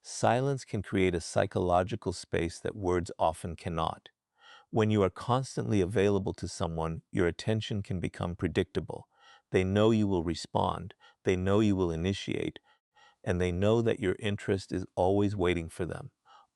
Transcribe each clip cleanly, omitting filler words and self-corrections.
Silence can create a psychological space that words often cannot. When you are constantly available to someone, your attention can become predictable. They know you will respond, they know you will initiate, and they know that your interest is always waiting for them.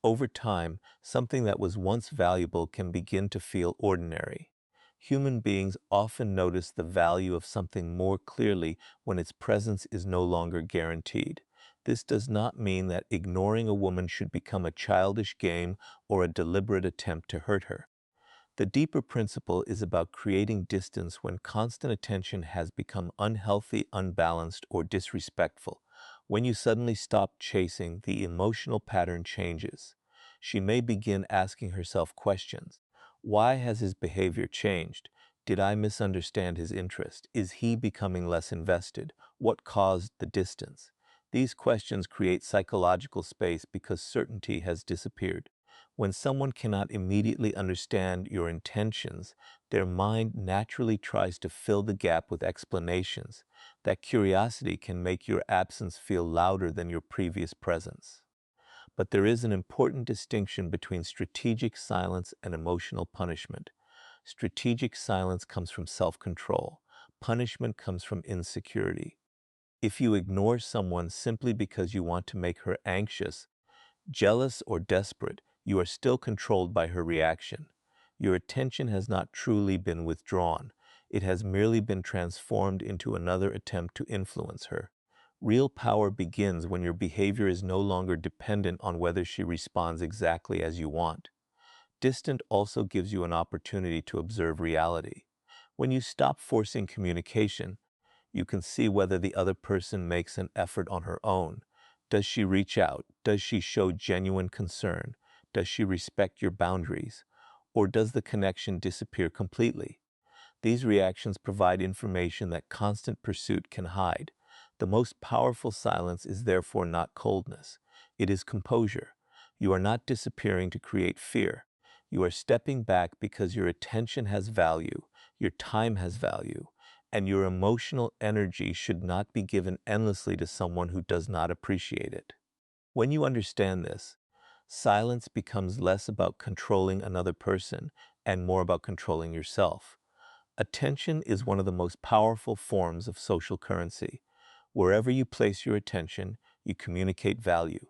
Over time, something that was once valuable can begin to feel ordinary. Human beings often notice the value of something more clearly when its presence is no longer guaranteed. This does not mean that ignoring a woman should become a childish game or a deliberate attempt to hurt her. The deeper principle is about creating distance when constant attention has become unhealthy, unbalanced, or disrespectful. When you suddenly stop chasing, the emotional pattern changes. She may begin asking herself questions. Why has his behavior changed? Did I misunderstand his interest? Is he becoming less invested? What caused the distance? These questions create psychological space because certainty has disappeared. When someone cannot immediately understand your intentions, their mind naturally tries to fill the gap with explanations. That curiosity can make your absence feel louder than your previous presence. But there is an important distinction between strategic silence and emotional punishment. Strategic silence comes from self-control. Punishment comes from insecurity. If you ignore someone simply because you want to make her anxious, jealous, or desperate, you are still controlled by her reaction. Your attention has not truly been withdrawn. It has merely been transformed into another attempt to influence her. Real power begins when your behavior is no longer dependent on whether she responds exactly as you want. Distant also gives you an opportunity to observe reality. When you stop forcing communication, you can see whether the other person makes an effort on her own. Does she reach out? Does she show genuine concern? Does she respect your boundaries? Or does the connection disappear completely? These reactions provide information that constant pursuit can hide. The most powerful silence is therefore not coldness. It is composure. You are not disappearing to create fear. You are stepping back because your attention has value, your time has value, and your emotional energy should not be given endlessly to someone who does not appreciate it. When you understand this, silence becomes less about controlling another person and more about controlling yourself. Attention is one of the most powerful forms of social currency. Wherever you place your attention, you communicate value.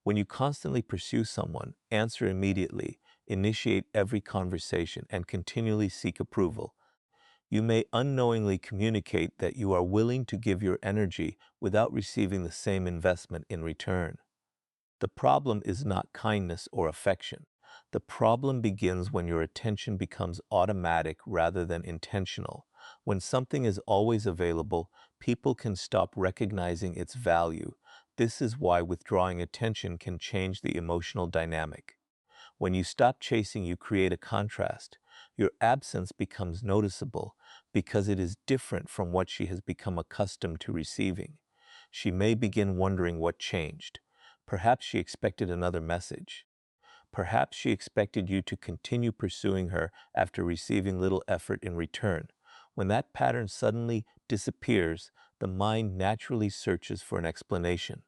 When you constantly pursue someone, answer immediately, initiate every conversation, and continually seek approval, you may unknowingly communicate that you are willing to give your energy without receiving the same investment in return. The problem is not kindness or affection. The problem begins when your attention becomes automatic rather than intentional. When something is always available, people can stop recognizing its value. This is why withdrawing attention can change the emotional dynamic. When you stop chasing, you create a contrast. Your absence becomes noticeable because it is different from what she has become accustomed to receiving. She may begin wondering what changed. Perhaps she expected another message. Perhaps she expected you to continue pursuing her after receiving little effort in return. When that pattern suddenly disappears, the mind naturally searches for an explanation.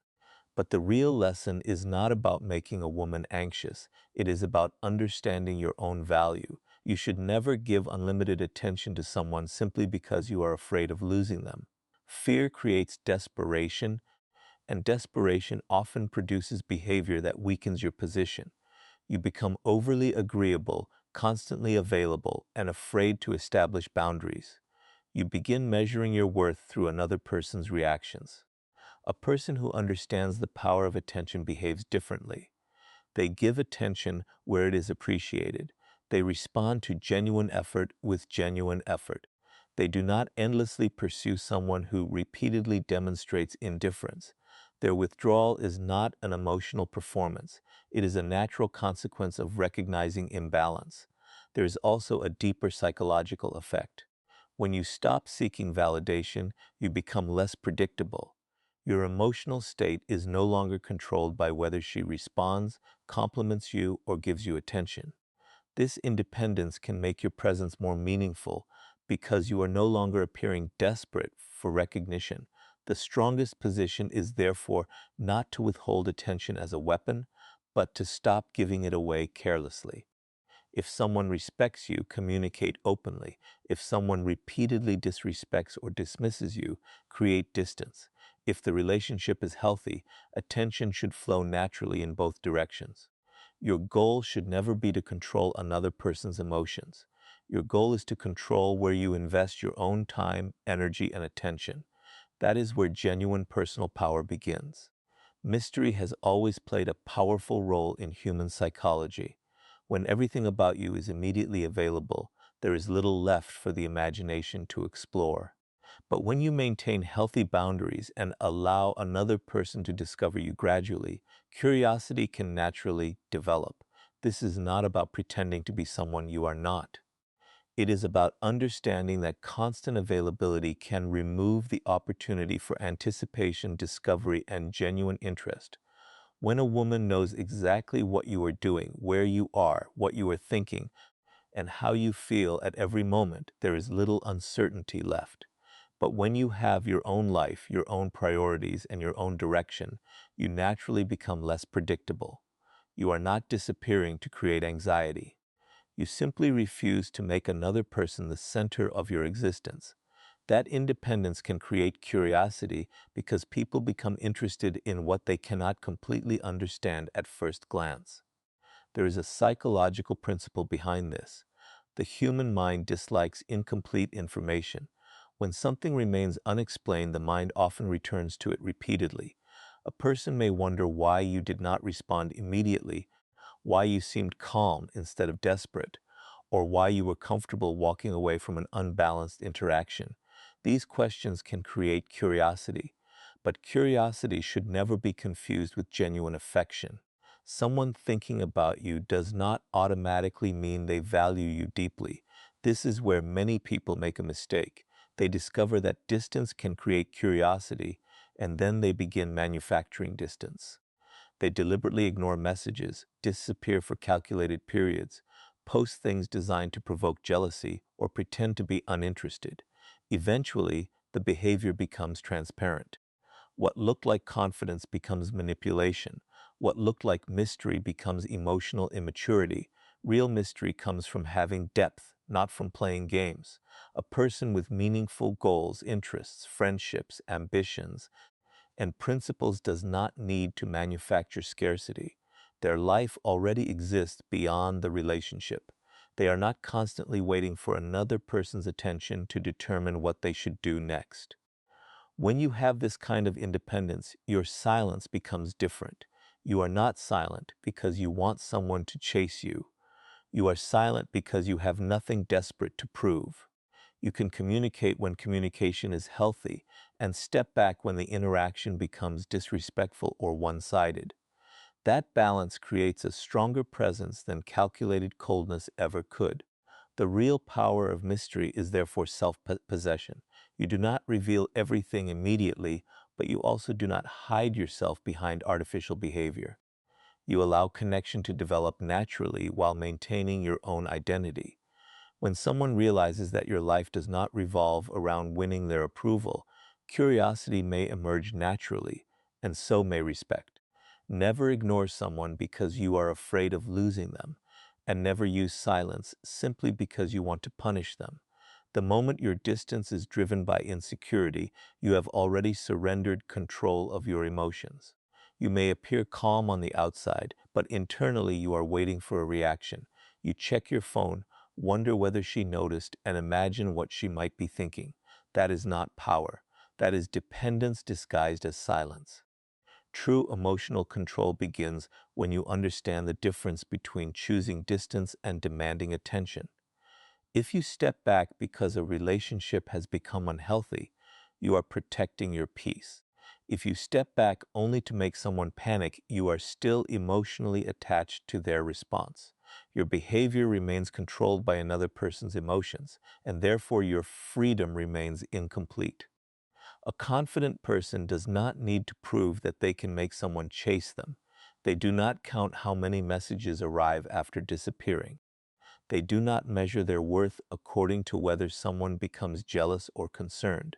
But the real lesson is not about making a woman anxious. It is about understanding your own value. You should never give unlimited attention to someone simply because you are afraid of losing them. Fear creates desperation, and desperation often produces behavior that weakens your position. You become overly agreeable, constantly available, and afraid to establish boundaries. You begin measuring your worth through another person's reactions. A person who understands the power of attention behaves differently. They give attention where it is appreciated. They respond to genuine effort with genuine effort. They do not endlessly pursue someone who repeatedly demonstrates indifference. Their withdrawal is not an emotional performance. It is a natural consequence of recognizing imbalance. There is also a deeper psychological effect. When you stop seeking validation, you become less predictable. Your emotional state is no longer controlled by whether she responds, compliments you, or gives you attention. This independence can make your presence more meaningful because you are no longer appearing desperate for recognition. The strongest position is therefore not to withhold attention as a weapon, but to stop giving it away carelessly. If someone respects you, communicate openly. If someone repeatedly disrespects or dismisses you, create distance. If the relationship is healthy, attention should flow naturally in both directions. Your goal should never be to control another person's emotions. Your goal is to control where you invest your own time, energy, and attention. That is where genuine personal power begins. Mystery has always played a powerful role in human psychology. When everything about you is immediately available, there is little left for the imagination to explore. But when you maintain healthy boundaries and allow another person to discover you gradually, curiosity can naturally develop. This is not about pretending to be someone you are not. It is about understanding that constant availability can remove the opportunity for anticipation, discovery, and genuine interest. When a woman knows exactly what you are doing, where you are, what you are thinking, and how you feel at every moment, there is little uncertainty left. But when you have your own life, your own priorities, and your own direction, you naturally become less predictable. You are not disappearing to create anxiety. You simply refuse to make another person the center of your existence. That independence can create curiosity because people become interested in what they cannot completely understand at first glance. There is a psychological principle behind this. The human mind dislikes incomplete information. When something remains unexplained, the mind often returns to it repeatedly. A person may wonder why you did not respond immediately, why you seemed calm instead of desperate, or why you were comfortable walking away from an unbalanced interaction. These questions can create curiosity, but curiosity should never be confused with genuine affection. Someone thinking about you does not automatically mean they value you deeply. This is where many people make a mistake. They discover that distance can create curiosity, and then they begin manufacturing distance. They deliberately ignore messages, disappear for calculated periods, post things designed to provoke jealousy, or pretend to be uninterested. Eventually, the behavior becomes transparent. What looked like confidence becomes manipulation. What looked like mystery becomes emotional immaturity. Real mystery comes from having depth, not from playing games. A person with meaningful goals, interests, friendships, ambitions, and principles does not need to manufacture scarcity. Their life already exists beyond the relationship. They are not constantly waiting for another person's attention to determine what they should do next. When you have this kind of independence, your silence becomes different. You are not silent because you want someone to chase you. You are silent because you have nothing desperate to prove. You can communicate when communication is healthy and step back when the interaction becomes disrespectful or one-sided. That balance creates a stronger presence than calculated coldness ever could. The real power of mystery is therefore self-possession. You do not reveal everything immediately, but you also do not hide yourself behind artificial behavior. You allow connection to develop naturally while maintaining your own identity. When someone realizes that your life does not revolve around winning their approval, curiosity may emerge naturally, and so may respect. Never ignore someone because you are afraid of losing them, and never use silence simply because you want to punish them. The moment your distance is driven by insecurity, you have already surrendered control of your emotions. You may appear calm on the outside, but internally you are waiting for a reaction. You check your phone, wonder whether she noticed, and imagine what she might be thinking. That is not power. That is dependence disguised as silence. True emotional control begins when you understand the difference between choosing distance and demanding attention. If you step back because a relationship has become unhealthy, you are protecting your peace. If you step back only to make someone panic, you are still emotionally attached to their response. Your behavior remains controlled by another person's emotions, and therefore your freedom remains incomplete. A confident person does not need to prove that they can make someone chase them. They do not count how many messages arrive after disappearing. They do not measure their worth according to whether someone becomes jealous or concerned.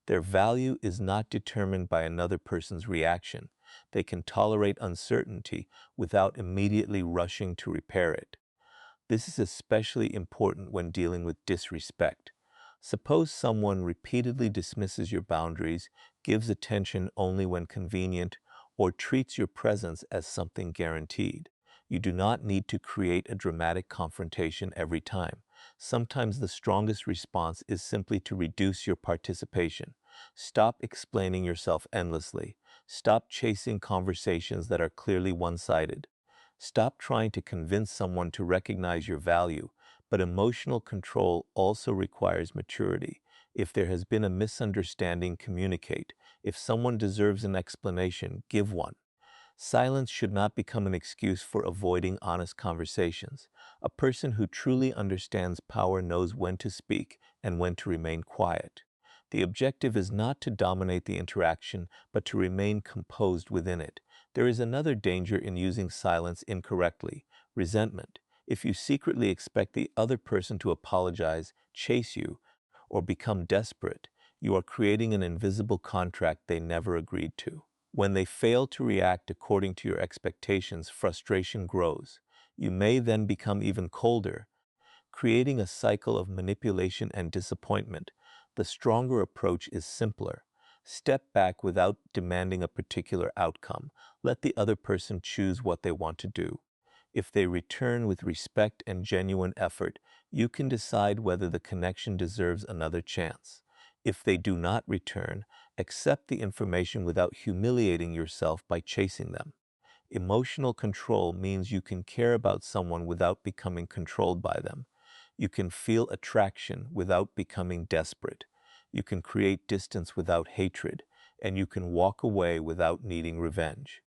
Their value is not determined by another person's reaction. They can tolerate uncertainty without immediately rushing to repair it. This is especially important when dealing with disrespect. Suppose someone repeatedly dismisses your boundaries, gives attention only when convenient, or treats your presence as something guaranteed. You do not need to create a dramatic confrontation every time. Sometimes the strongest response is simply to reduce your participation. Stop explaining yourself endlessly. Stop chasing conversations that are clearly one-sided. Stop trying to convince someone to recognize your value, but emotional control also requires maturity. If there has been a misunderstanding, communicate. If someone deserves an explanation, give one. Silence should not become an excuse for avoiding honest conversations. A person who truly understands power knows when to speak and when to remain quiet. The objective is not to dominate the interaction, but to remain composed within it. There is another danger in using silence incorrectly: resentment. If you secretly expect the other person to apologize, chase you, or become desperate, you are creating an invisible contract they never agreed to. When they fail to react according to your expectations, frustration grows. You may then become even colder, creating a cycle of manipulation and disappointment. The stronger approach is simpler. Step back without demanding a particular outcome. Let the other person choose what they want to do. If they return with respect and genuine effort, you can decide whether the connection deserves another chance. If they do not return, accept the information without humiliating yourself by chasing them. Emotional control means you can care about someone without becoming controlled by them. You can feel attraction without becoming desperate. You can create distance without hatred, and you can walk away without needing revenge.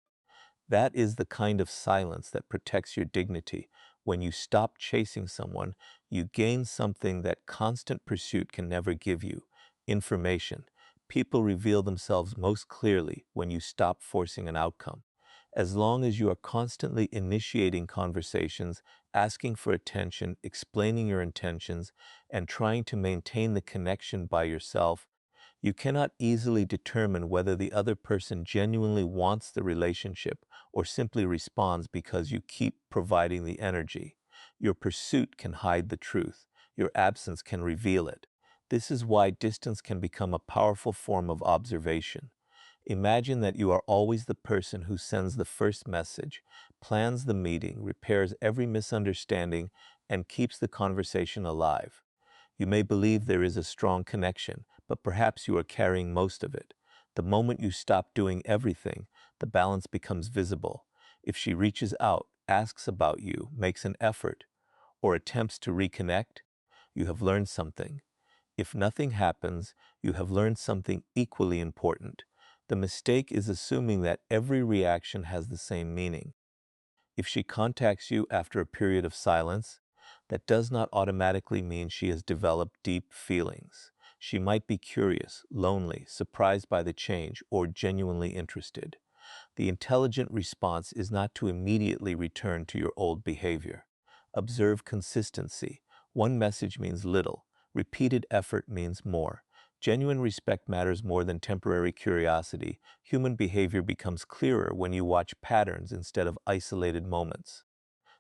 That is the kind of silence that protects your dignity. When you stop chasing someone, you gain something that constant pursuit can never give you: information. People reveal themselves most clearly when you stop forcing an outcome. As long as you are constantly initiating conversations, asking for attention, explaining your intentions, and trying to maintain the connection by yourself, you cannot easily determine whether the other person genuinely wants the relationship or simply responds because you keep providing the energy. Your pursuit can hide the truth. Your absence can reveal it. This is why distance can become a powerful form of observation. Imagine that you are always the person who sends the first message, plans the meeting, repairs every misunderstanding, and keeps the conversation alive. You may believe there is a strong connection, but perhaps you are carrying most of it. The moment you stop doing everything, the balance becomes visible. If she reaches out, asks about you, makes an effort, or attempts to reconnect, you have learned something. If nothing happens, you have learned something equally important. The mistake is assuming that every reaction has the same meaning. If she contacts you after a period of silence, that does not automatically mean she has developed deep feelings. She might be curious, lonely, surprised by the change, or genuinely interested. The intelligent response is not to immediately return to your old behavior. Observe consistency. One message means little. Repeated effort means more. Genuine respect matters more than temporary curiosity. Human behavior becomes clearer when you watch patterns instead of isolated moments.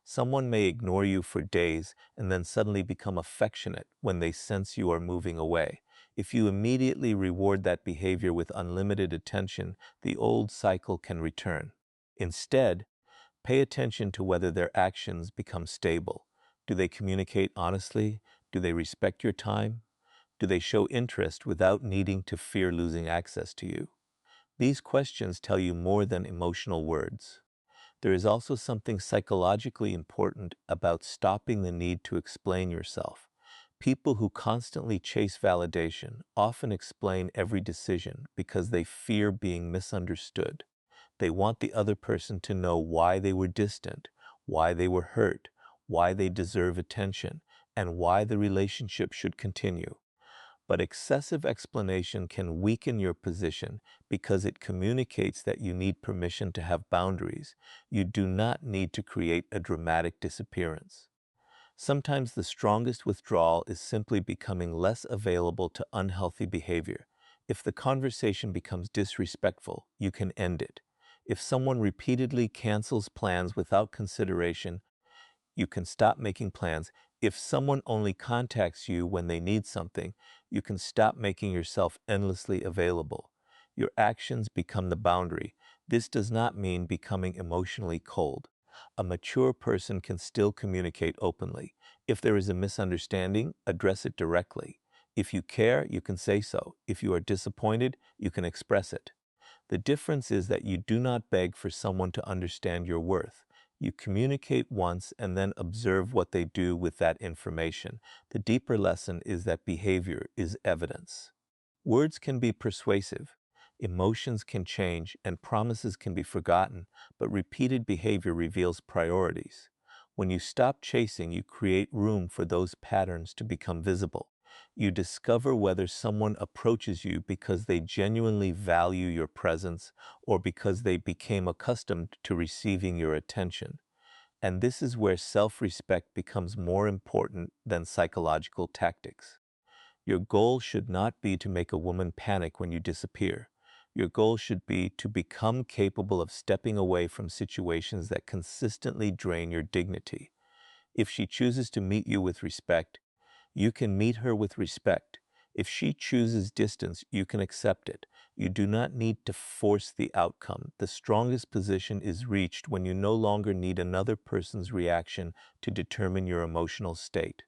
Someone may ignore you for days and then suddenly become affectionate when they sense you are moving away. If you immediately reward that behavior with unlimited attention, the old cycle can return. Instead, pay attention to whether their actions become stable. Do they communicate honestly? Do they respect your time? Do they show interest without needing to fear losing access to you? These questions tell you more than emotional words. There is also something psychologically important about stopping the need to explain yourself. People who constantly chase validation often explain every decision because they fear being misunderstood. They want the other person to know why they were distant, why they were hurt, why they deserve attention, and why the relationship should continue. But excessive explanation can weaken your position because it communicates that you need permission to have boundaries. You do not need to create a dramatic disappearance. Sometimes the strongest withdrawal is simply becoming less available to unhealthy behavior. If the conversation becomes disrespectful, you can end it. If someone repeatedly cancels plans without consideration, you can stop making plans. If someone only contacts you when they need something, you can stop making yourself endlessly available. Your actions become the boundary. This does not mean becoming emotionally cold. A mature person can still communicate openly. If there is a misunderstanding, address it directly. If you care, you can say so. If you are disappointed, you can express it. The difference is that you do not beg for someone to understand your worth. You communicate once and then observe what they do with that information. The deeper lesson is that behavior is evidence. Words can be persuasive, emotions can change, and promises can be forgotten, but repeated behavior reveals priorities. When you stop chasing, you create room for those patterns to become visible. You discover whether someone approaches you because they genuinely value your presence or because they became accustomed to receiving your attention. And this is where self-respect becomes more important than psychological tactics. Your goal should not be to make a woman panic when you disappear. Your goal should be to become capable of stepping away from situations that consistently drain your dignity. If she chooses to meet you with respect, you can meet her with respect. If she chooses distance, you can accept it. You do not need to force the outcome. The strongest position is reached when you no longer need another person's reaction to determine your emotional state.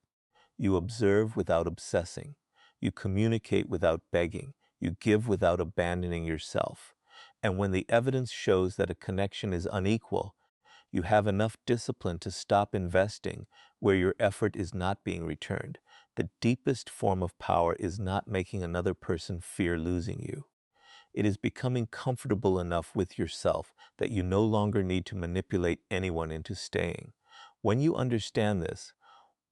You observe without obsessing. You communicate without begging. You give without abandoning yourself. And when the evidence shows that a connection is unequal, you have enough discipline to stop investing where your effort is not being returned. The deepest form of power is not making another person fear losing you. It is becoming comfortable enough with yourself that you no longer need to manipulate anyone into staying. When you understand this,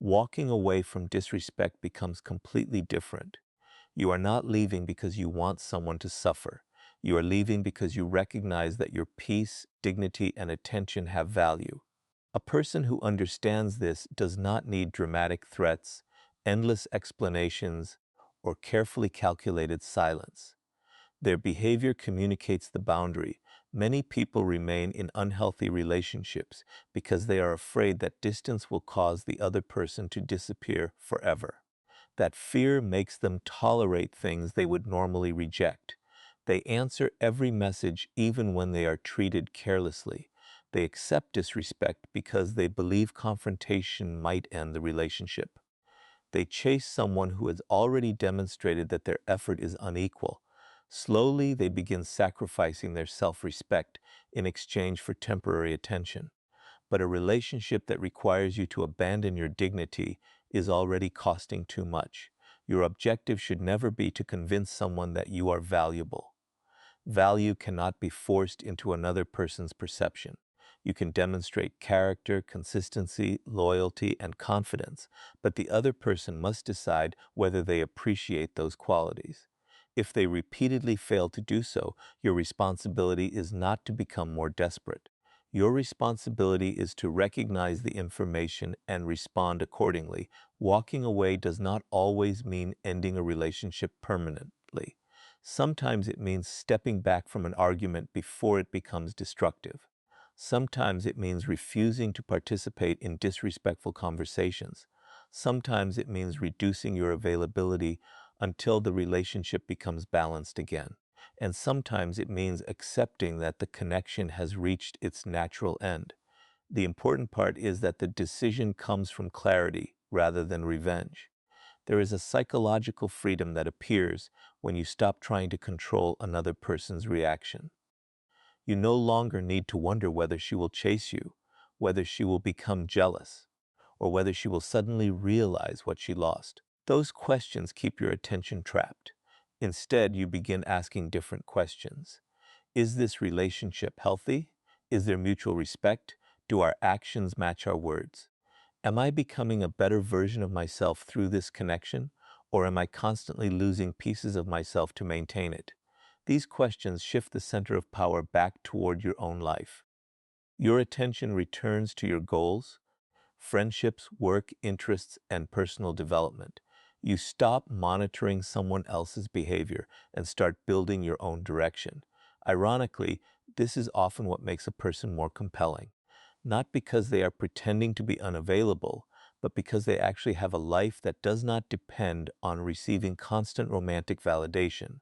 walking away from disrespect becomes completely different. You are not leaving because you want someone to suffer. You are leaving because you recognize that your peace, dignity, and attention have value. A person who understands this does not need dramatic threats, endless explanations, or carefully calculated silence. Their behavior communicates the boundary. Many people remain in unhealthy relationships because they are afraid that distance will cause the other person to disappear forever. That fear makes them tolerate things they would normally reject. They answer every message even when they are treated carelessly. They accept disrespect because they believe confrontation might end the relationship. They chase someone who has already demonstrated that their effort is unequal. Slowly, they begin sacrificing their self-respect in exchange for temporary attention. But a relationship that requires you to abandon your dignity is already costing too much. Your objective should never be to convince someone that you are valuable. Value cannot be forced into another person's perception. You can demonstrate character, consistency, loyalty, and confidence, but the other person must decide whether they appreciate those qualities. If they repeatedly fail to do so, your responsibility is not to become more desperate. Your responsibility is to recognize the information and respond accordingly. Walking away does not always mean ending a relationship permanently. Sometimes it means stepping back from an argument before it becomes destructive. Sometimes it means refusing to participate in disrespectful conversations. Sometimes it means reducing your availability until the relationship becomes balanced again. And sometimes it means accepting that the connection has reached its natural end. The important part is that the decision comes from clarity rather than revenge. There is a psychological freedom that appears when you stop trying to control another person's reaction. You no longer need to wonder whether she will chase you, whether she will become jealous, or whether she will suddenly realize what she lost. Those questions keep your attention trapped. Instead, you begin asking different questions. Is this relationship healthy? Is there mutual respect? Do our actions match our words? Am I becoming a better version of myself through this connection, or am I constantly losing pieces of myself to maintain it? These questions shift the center of power back toward your own life. Your attention returns to your goals, friendships, work, interests, and personal development. You stop monitoring someone else's behavior and start building your own direction. Ironically, this is often what makes a person more compelling, not because they are pretending to be unavailable, but because they actually have a life that does not depend on receiving constant romantic validation.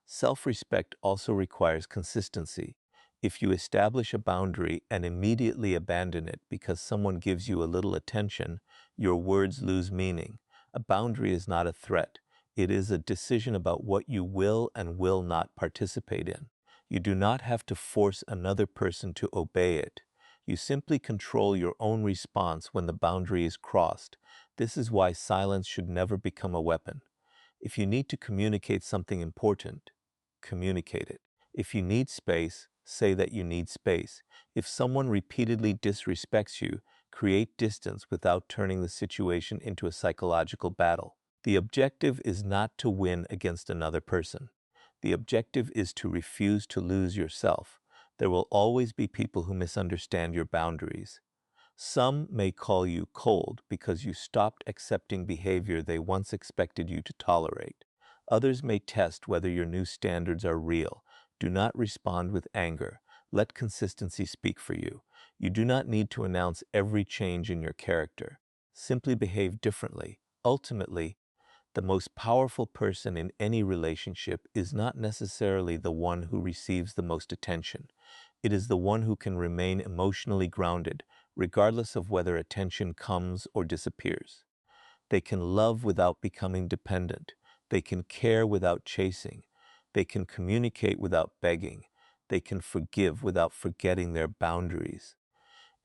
Self-respect also requires consistency. If you establish a boundary and immediately abandon it because someone gives you a little attention, your words lose meaning. A boundary is not a threat. It is a decision about what you will and will not participate in. You do not have to force another person to obey it. You simply control your own response when the boundary is crossed. This is why silence should never become a weapon. If you need to communicate something important, communicate it. If you need space, say that you need space. If someone repeatedly disrespects you, create distance without turning the situation into a psychological battle. The objective is not to win against another person. The objective is to refuse to lose yourself. There will always be people who misunderstand your boundaries. Some may call you cold because you stopped accepting behavior they once expected you to tolerate. Others may test whether your new standards are real. Do not respond with anger. Let consistency speak for you. You do not need to announce every change in your character. Simply behave differently. Ultimately, the most powerful person in any relationship is not necessarily the one who receives the most attention. It is the one who can remain emotionally grounded, regardless of whether attention comes or disappears. They can love without becoming dependent. They can care without chasing. They can communicate without begging. They can forgive without forgetting their boundaries.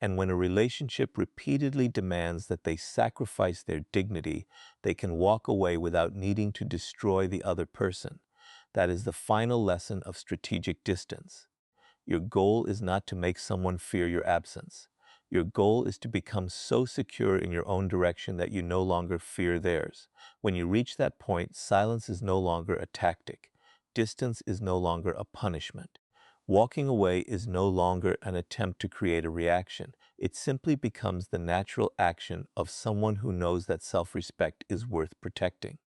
And when a relationship repeatedly demands that they sacrifice their dignity, they can walk away without needing to destroy the other person. That is the final lesson of strategic distance. Your goal is not to make someone fear your absence. Your goal is to become so secure in your own direction that you no longer fear theirs. When you reach that point, silence is no longer a tactic. Distance is no longer a punishment. Walking away is no longer an attempt to create a reaction. It simply becomes the natural action of someone who knows that self-respect is worth protecting.